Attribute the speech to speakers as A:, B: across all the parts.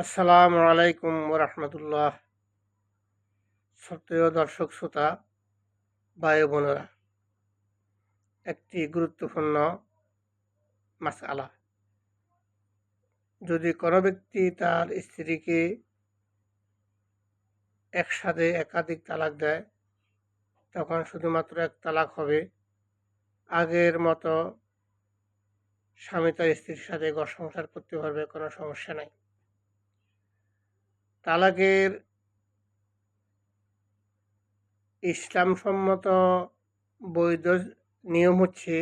A: আসসালামু আলাইকুম রহমতুল্লাহ। শ্রদ্ধেয় দর্শক শ্রোতা ভাই ও বোনেরা, একটি গুরুত্বপূর্ণ মাসআলা। যদি কোনো ব্যক্তি তার স্ত্রীকে একসাথে একাধিক তালাক দেয়, তখন শুধুমাত্র এক তালাক হবে। আগের মতো স্বামী তার স্ত্রীর সাথে ঘর সংসার করতে পারবে, কোনো সমস্যা নাই। তালাকের ইসলামসম্মত বৈধ নিয়ম হচ্ছে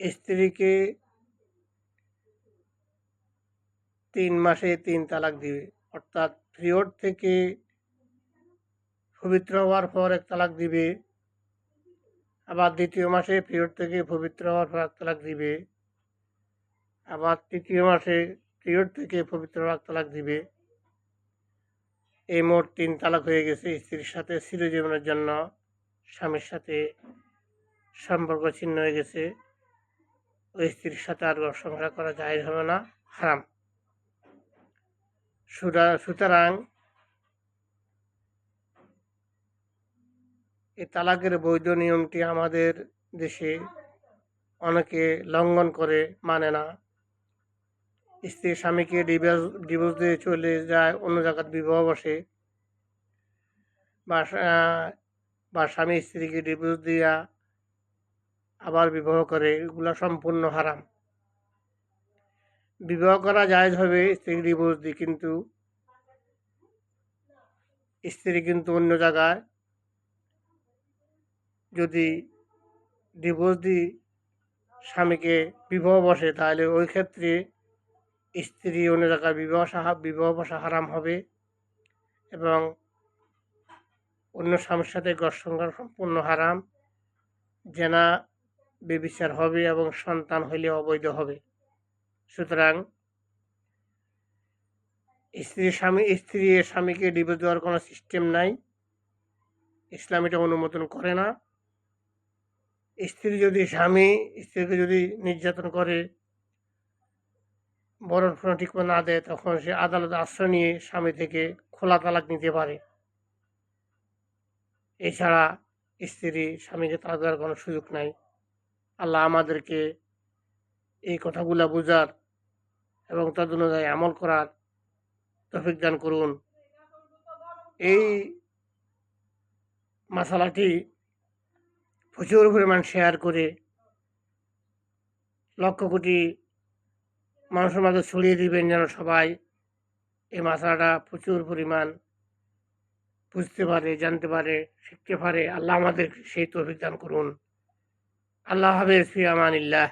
A: স্ত্রীকে 3 মাসে 3 তালাক দিবে, অর্থাৎ পিরিয়ড থেকে পবিত্র হওয়ার পর এক তালাক দিবে, আবার দ্বিতীয় মাসে পিরিয়ড থেকে পবিত্র হওয়ার পর এক তালাক দিবে, আবার তৃতীয় মাসে পিরিয়ড থেকে পবিত্র হওয়ার তালাক দিবে। এই মোট 3 তালাক হয়ে গেছে। স্ত্রীর সাথে চিরজীবনের জন্য স্বামীর সাথে সম্পর্ক ছিন্ন হয়ে গেছে। ওই স্ত্রীর সাথে আর ঘর সংসার করা জায়েজ হবে না, হারাম। সুতরাং এই তালাকের বৈধ নিয়মটি আমাদের দেশে অনেকে লঙ্ঘন করে, মানে না। স্ত্রী স্বামীকে ডিভোর্স দিয়ে চলে যায়, অন্য জায়গায় বিবাহ বসে, বা স্বামী স্ত্রীকে ডিভোর্স দিয়া আবার বিবাহ করে, এগুলো সম্পূর্ণ হারাম। বিবাহ করা জায়েজ হবে স্ত্রীকে ডিভোর্স দিয়ে, কিন্তু স্ত্রী কিন্তু অন্য জায়গায় যদি ডিভোর্স দিয়ে স্বামীকে বিবাহ বসে, তাহলে ওই ক্ষেত্রে স্ত্রী অন্য জায়গায় বিবাহ বসা হারাম হবে, এবং অন্য স্বামীর সাথে ঘর সংসার সম্পূর্ণ হারাম। জেনা ব্যভিচার হবে এবং সন্তান হইলে অবৈধ হবে। সুতরাং স্ত্রী স্বামীকে ডিভোর্স দেওয়ার কোনো সিস্টেম নাই, ইসলাম এটা অনুমোদন করে না। স্ত্রীকে যদি নির্যাতন করে, বরণ ঠিক না দেয়, তখন সে আদালতে আশ্রয় নিয়ে স্বামী থেকে খোলা তালাক নিতে পারে। এছাড়া স্ত্রী স্বামীকে তালাক দেওয়ার কোনো সুযোগ নাই। আল্লাহ আমাদেরকে এই কথাগুলো বোঝার এবং তদ অনুযায়ী আমল করার তৌফিক দান করুন। এই মাসালাটি প্রচুর পরিমাণ শেয়ার করে লক্ষ কোটি মানুষের মাঝে ছড়িয়ে দিবেন, যেন সবাই এই মাসালাটা প্রচুর পরিমাণ বুঝতে পারে, জানতে পারে, শিখতে পারে। আল্লাহ আমাদের সেই তৌফিক দান করুন। আল্লাহ হাফেজ, ফি আমানিল্লাহ।